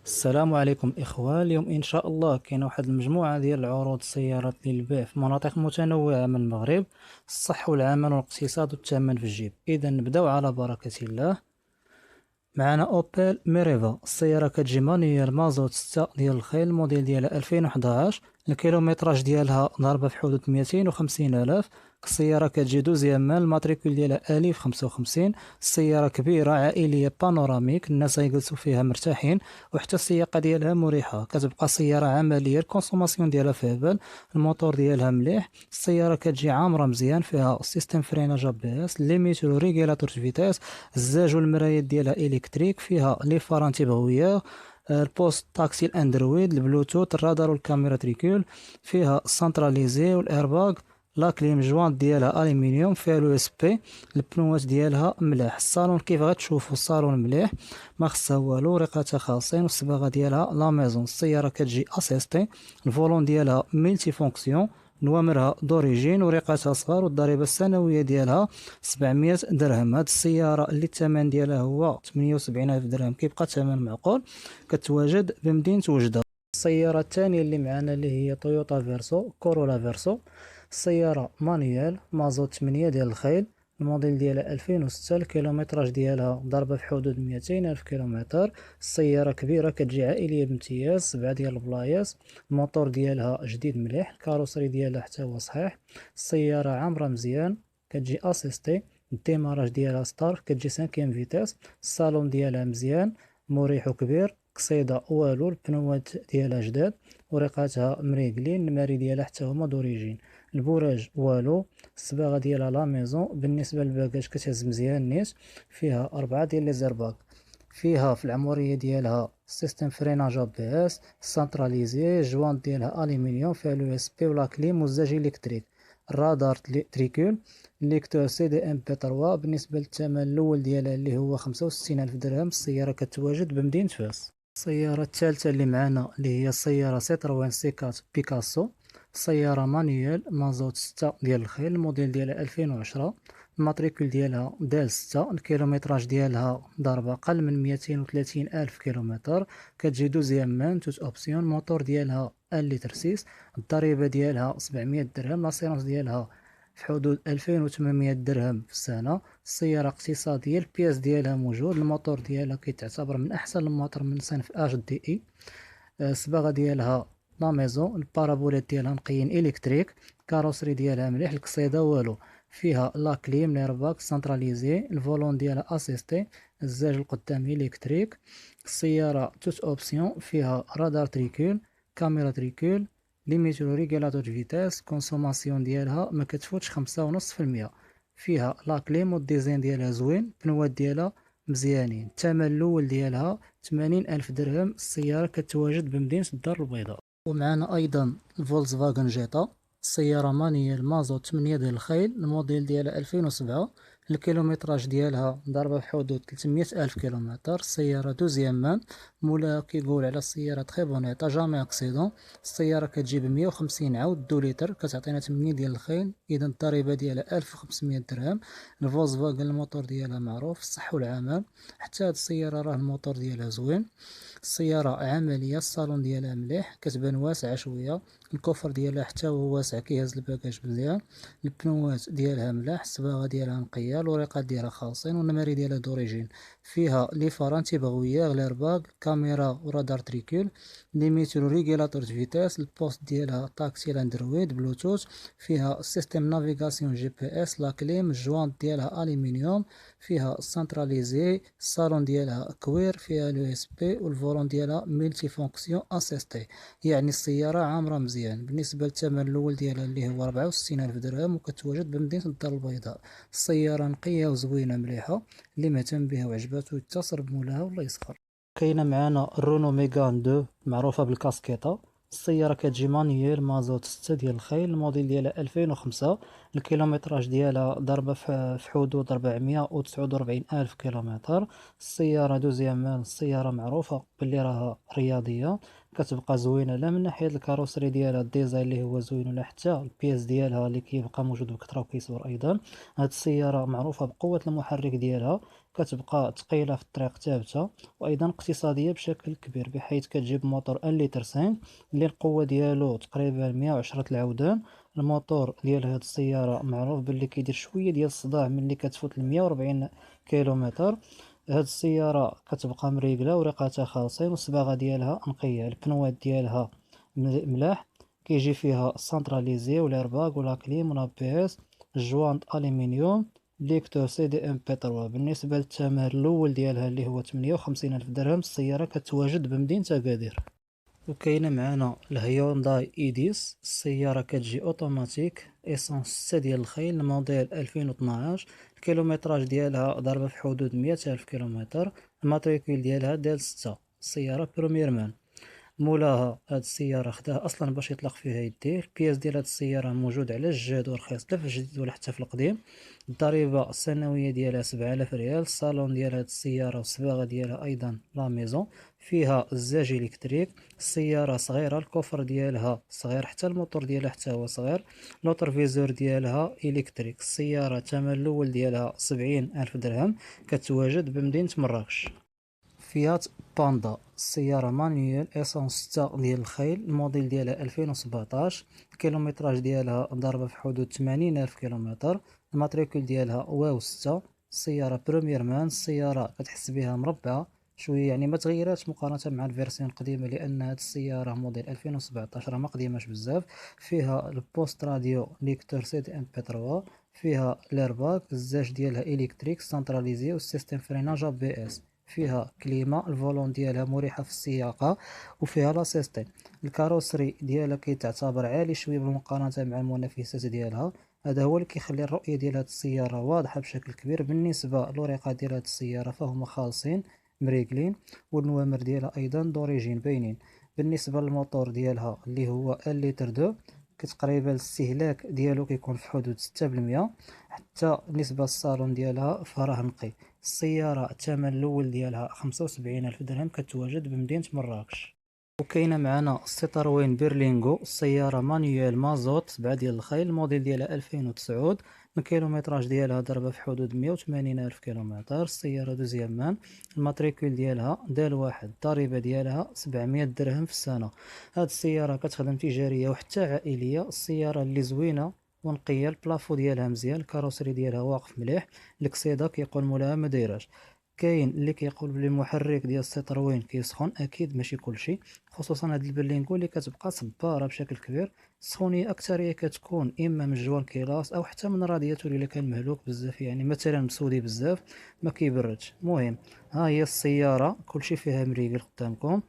السلام عليكم إخوة. اليوم إن شاء الله كاينة واحد المجموعة ديال العروض السيارات للبيع في مناطق متنوعة من المغرب. الصح والعمل والاقتصاد والثمن في الجيب. إذا نبداو على بركة الله. معنا أوبيل ميريفا، السيارة كتجي مانيوال مازوت 6 ديال الخيل، الموديل ديالها 2011. الكيلومتراج ديالها ضاربة في حدود 250 ألاف. السيارة كتجي دوزيام مان، الماتريكول ديالها ألف 55. السيارة كبيرة عائلية بانوراميك، الناس غيجلسوا فيها مرتاحين، وحتى السياقة ديالها مريحة. كتبقى سيارة عملية، الكونسوماسيون ديالها فيها بال، الموتور ديالها مليح. السيارة كتجي عامرة مزيان، فيها سيستم فريناج ABS، ليميتر ريغيلاتور فيتاس، الزاج والمرايات ديالها الكتريك، فيها لي فار تيبغويا، البوست تاكسي الاندرويد، البلوتوث، الرادار والكاميرا تريكول، فيها السنتراليزي والايرباغ، لا كليم جوان ديالها الومنيوم، فيها اليو اس بي. البنوات ديالها ملاح. الصالون كيف غتشوفوا الصالون مليح، ما خصها والو، ريقاتها خاصين، والصباغه ديالها لا ميزون. السياره كتجي اسيستي، الفولون ديالها ملتي فونكسيون، نوامرها دوريجين، وريقاتها صغار، والضريبه السنويه ديالها 700 درهم. هاد السياره اللي الثمن ديالها هو 78 الف درهم كيبقى ثمن معقول. كتواجد بمدينه وجده. السياره الثانيه اللي معنا اللي هي تويوتا فيرسو، كورولا فيرسو. السياره مانيوال مازوت 8 ديال الخيل، الموديل ديالها 2006. الكيلومتراج ديالها ضربة في حدود 200 ألف كيلومتر. السيارة كبيرة، كتجي عائلية بامتياز، 7 ديال البلايص. الموتور ديالها جديد مليح، الكاروسري ديالها حتى هو صحيح. السيارة عامرة مزيان، كتجي اسيستي، الديماراج ديالها ستار، كتجي 5 فيتاس. الصالون ديالها مزيان مريح وكبير، قصيدة والو، البنوات ديالها جداد، وريقاتها مريقلين، الماري ديالها حتى هما دوريجين. البوراج والو، الصباغه ديالها لا ميزون. بالنسبه للباكاج كتهز مزيان نيت، فيها 4 ديال لي زيرباك. فيها في العموريه ديالها سيستم فريناج ABS سنتراليزي، جوان ديالها الومنيوم، فيها اليو اس بي ولا كليم والزاج الكتريك، الرادار تريكول، ليكتور سي دي ام بي 3. بالنسبه للثمن الاول ديالها اللي هو 65 الف درهم، السياره كتواجد بمدينه فاس. السياره الثالثه اللي معنا اللي هي السياره سيتروين سي 4 بيكاسو، سيارة مانيوال مازوت 6 ديال الخيل، الموديل ديالها 2010. الماتريكول ديالها دال 6. الكيلومتراج ديالها ضربة أقل من 230 ألف كيلومتر. كتجي دوزيام مان توت أوبسيون، الموتور ديالها 1 لتر 6. الضريبة ديالها 700 درهم، لاسيرونس ديالها في حدود 2800 درهم في السنة. السيارة اقتصادية، البياس ديالها موجود، الموتور ديالها كيتعتبر من أحسن المواتر من صنف اش دي اي. الصباغه ديالها لا ميزون، البارابولات ديالها نقيين الكتريك، الكاروسري ديالها مليح، القصيده والو. فيها لا كليم ليرباك سنتراليزي، الفولون ديالها اسيستي، الزاج القدامي الكتريك. السياره توت اوبسيون، فيها رادار تريكول، كاميرا تريكول، ليميتر ريغيلاتور فيتاس. كونسوماسيون ديالها ما كتفوتش 5.5%. فيها لا كليم والديزاين ديالها زوين، البنوات ديالها مزيانين. الثمن الاول ديالها 80 ألف درهم. السيارة كتواجد بمدينة الدار البيضاء. ومعنا أيضا الفولكس فاغن جيتا، السيارة مانيال مازوت 8 ديال الخيل، الموديل ديالها 2007. الكيلومتراج ديالها ضاربة في حدود 300 ألف كيلومتر. السيارة دوزيام مان، مولا كيقول على السيارة تخي بون ايطا، جامي اكسيدون. السيارة كتجي ب 150 عاود، دو لتر، كتعطينا 8 ديال الخيل، إذا الضريبة ديالها 1500 درهم. الفولكس فاغن الموتور ديالها معروف، الصح والعمل. حتى هاد السيارة راه الموتور ديالها زوين. السيارة عملية، الصالون ديالها مليح، كتبان واسعة شوية، الكوفر ديالها حتى هو واسع كيهز الباكاج مزيان. البنوات ديالها ملاح، الصباغة ديالها نقية، الوريقات ديالها خالصين، والنماري ديالها دوريجين. فيها لي فاران تيبغوية، غليرباك، كاميرا ورادار تريكول، ليميتر ريغيلاتور فيتاس، البوست ديالها تاكسي الاندرويد بلوتوث. فيها سيستم نافيغاسيون جي بي اس، لا كليم، الجوانت ديالها الومنيوم. فيها السنتراليزي، الصالون ديالها كوير، فيها اليو اس بي، والفولون ديالها ملتي فونكسيون اسيستي. يعني السيارة عامرة مزيان. بالنسبة للثمن الأول ديالها اللي هو 64 ألف درهم، وكتواجد بمدينة الدار البيضاء. السيارة نقية وزوينة مليحة، اللي مهتم بها وعجباتو يتصل بمولاها ولا يسخر. كاينة معانا الرونو ميغان 2 معروفة بالكاسكيطة. السيارة كتجي مانيير مازوت 6 ديال الخيل، الموديل ديالها 2005. الكيلومتراج ديالها ضربة في حدود 449 ألف كيلومتر. السيارة دوزيام مان، السيارة معروفة باللي راها رياضية، كتبقى زوينة لا من ناحية الكاروسري ديالها، الديزاين اللي هو زوين، ولا حتى البياس ديالها اللي كيبقى موجود بكثرة وكيصور أيضا. هاد السيارة معروفة بقوة المحرك ديالها، كتبقى ثقيلة في الطريق ثابتة، وأيضا اقتصادية بشكل كبير، بحيث كتجيب موتور 1 لتر 5 اللي القوة ديالو تقريبا 110 العودان. الموتور ديال هاد السيارة معروف باللي كيدير شوية ديال الصداع ملي كتفوت 140 كيلومتر. هاد السيارة كتبقى مريقلة وريقاتها خالصين والصباغة ديالها نقية. البنوات ديالها ملاح، كيجي فيها سنتراليزي والإيرباغ ولاكليم ولابي اس، الجوانط ألمنيوم، ليكتور سي دي ام بي 3. بالنسبة للثمن الأول ديالها اللي هو 58 ألف درهم، السيارة كتواجد بمدينة أكادير. وكاينة معنا الهيونداي اي 10، السيارة كتجي اوتوماتيك ايسونس 6 ديال الخيل، الموديل 2012. الكيلومتراج ديالها ضاربة في حدود 100 ألف كيلومتر. الماتريكول ديالها ديال 6. السيارة بروميير مان. مولاها هاد السيارة خداها أصلا باش يطلق فيها يديه. البياس ديال هاد السيارة موجود على الجديد ورخيص، لا في الجديد ولا حتى في القديم. الضريبة السنوية ديالها 7000 ريال. الصالون ديال هاد السيارة والصباغة ديالها أيضا لا ميزون. فيها الزاج إلكتريك. السيارة صغيرة، الكوفر ديالها صغير، حتى الموتور ديالها حتى هو صغير. لوتر فيزور ديالها إلكتريك. السيارة الثمن الأول ديالها 70 ألف درهم، كتواجد بمدينة مراكش. فيات باندا، السيارة مانيوال ايسونس 6 ديال الخيل، الموديل ديالها 2017. الكيلومتراج ديالها ضاربة في حدود 80 ألف كيلومتر. الماتريكول ديالها واو 6. السيارة بروميير مان. السيارة كتحس بها مربعة شوية، يعني ما تغيراتش مقارنة مع الفيرسيون القديمة، لأن هاد السيارة موديل 2017 ما قديماش بزاف. فيها البوست راديو ليكتور سي دي ام بي 3. فيها ليرباك، الزاج ديالها الكتريك سنتراليزي والسيستم فريناج ا بي اس. فيها كليما، الفولون ديالها مريحة في السياقة، وفيها لاسيستي. الكاروسري ديالها كيتعتبر عالي شوية بالمقارنة مع المنافسات ديالها. هذا هو اللي كيخلي الرؤية ديال هاد السيارة واضحة بشكل كبير. بالنسبة للوريقات ديال هاد السيارة فهما خالصين مريقلين، والنوامر ديالها أيضا دوريجين باينين. بالنسبة للموتور ديالها اللي هو 1 لتر 2، تقريبا الاستهلاك ديالو كيكون في حدود 6%. حتى بالنسبة للصالون ديالها فراه نقي. السيارة الثمن الأول ديالها 75 ألف درهم، كتواجد بمدينة مراكش. وكاينة معنا السيتروين بيرلينغو، السيارة مانيوال مازوت 7 ديال الخيل، الموديل ديالها 2009. الكيلومتراج ديالها ضربة في حدود 180 ألف كيلومتر. السيارة دوزيام مان. الماتريكول ديالها دال واحد. الضريبة ديالها 700 درهم في السنة. هاد السيارة كتخدم تجارية وحتى عائلية. السيارة اللي زوينة ونقية، البلافو ديالها مزيان، الكاروسري ديالها واقف مليح. الكسيدة كيقول مولاها ما دايراش. كاين اللي كيقول بلي المحرك ديال السيتروين كيسخن، اكيد ماشي كلشي، خصوصا هاد البرلينغو اللي كتبقى صبارة بشكل كبير. السخونية اكثرية كتكون اما من جوان كيلاس او حتى من رادياتور الا كان مهلوك بزاف، يعني مثلا مسودي بزاف ما كيبردش. المهم، ها هي السيارة كلشي فيها مريقل قدامكم.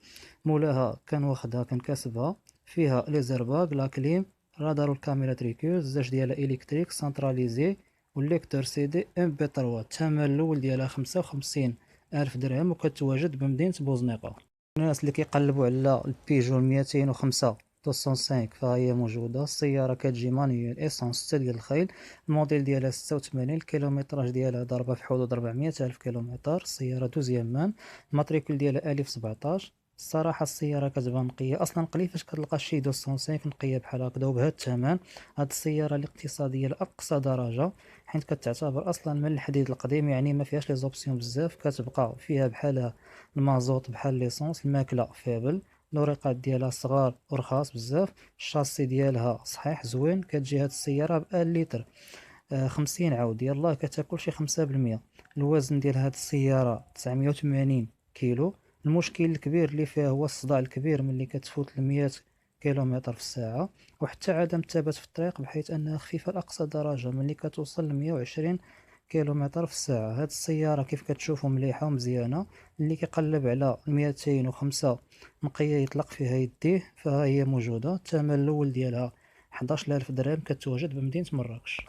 مولاها كان واخدها، كان كاسبها. فيها لي زيرباغ، لا كليم، رادار والكاميرا تريكوز، الزاج ديالها الكتريك سنتراليزي، والليكتور سي دي ام بي 3. الثمن الاول ديالها 55 ألف درهم، وكتواجد بمدينة بوزنيقة. الناس اللي كيقلبوا على البيجو 205 205 فهي موجودة. السيارة كتجي مانيوال ايسونس 6 ديال الخيل، الموديل ديالها 86. الكيلومتراج ديالها ضاربة في حدود 400 ألف كيلومتر. السيارة دوزيام مان. الماتريكول ديالها 1017. الصراحة السيارة كتبان نقية، أصلا قليل فاش كتلقى شي 205 نقية بحال هكذا وبهذا الثمن. هاد السيارة الاقتصادية لأقصى درجة، حيت كتعتبر أصلا من الحديد القديم، يعني ما فيهاش لي زوبسيون بزاف. كتبقى فيها بحالها المازوت بحال ليسونس. الماكلة فيبل. الوريقات ديالها صغار ورخاص بزاف. الشاسي ديالها صحيح زوين. كتجي هاد السيارة بأن لتر 50 عود، يلاه كتاكل شي 5%. الوزن ديال هاد السيارة 980 كيلو. المشكل الكبير اللي فيها هو الصداع الكبير ملي كتفوت 100 كيلومتر في الساعة، وحتى عدم الثبات في الطريق، بحيث أنها خفيفة لأقصى درجة ملي كتوصل ل 120 كيلومتر في الساعة. هاد السيارة كيف كتشوفوا مليحة ومزيانة. اللي كيقلب على 205 نقية يطلق فيها يديه فها هي موجودة. الثمن الأول ديالها 11 ألف درهم، كتواجد بمدينة مراكش.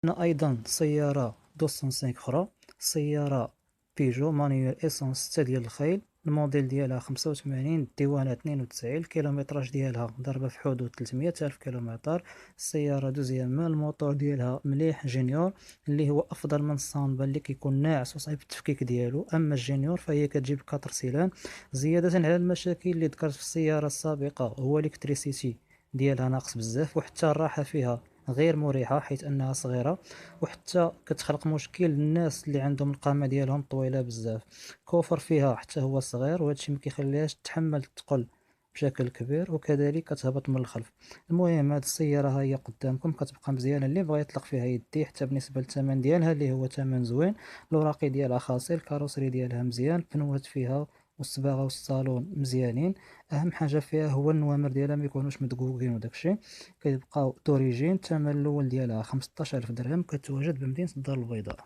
عندنا أيضا سيارة 205 أخرى، سيارة بيجو مانيوال إيسونس 6 ديال الخيل، الموديل ديالها 85، الديوانة 92. الكيلومتراج ديالها ضربة في حدود 300 ألف كيلومتر. السيارة دوزيام مان. الموتور ديالها مليح جينيور، اللي هو أفضل من الصامبا اللي كيكون ناعس وصعيب التفكيك ديالو. أما الجينيور فهي كتجيب 4 سيلان. زيادة على المشاكل اللي ذكرت في السيارة السابقة، هو الكتريسيتي ديالها ناقص بزاف، وحتى الراحة فيها غير مريحة حيث أنها صغيرة، وحتى كتخلق مشكل للناس اللي عندهم القامة ديالهم طويلة بزاف. الكوفر فيها حتى هو صغير، وهذا الشيء ما كيخليهاش تحمل الثقل بشكل كبير، وكذلك كتهبط من الخلف. المهم هاد السيارة ها هي قدامكم كتبقى مزيانة، اللي بغا يطلق فيها يديه. حتى بالنسبة للثمن ديالها اللي هو ثمن زوين، الوراقي ديالها خاصي، الكاروسري ديالها مزيان، البنوات فيها والصباغة والصالون مزيانين. أهم حاجة فيها هو النوامر ديالها ما يكونوش مدقوقين وداكشي. كيبقاو دوريجين. الثمن الأول ديالها 15000 درهم، كتواجد بمدينة الدار البيضاء.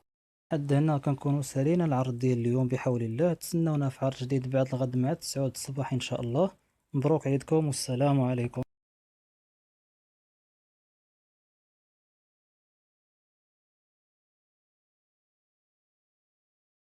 حد هنا كنكونوا سالينا العرض ديال اليوم بحول الله. تسناونا في عرض جديد بعد الغد مع 9 الصباح إن شاء الله. مبروك عيدكم والسلام عليكم.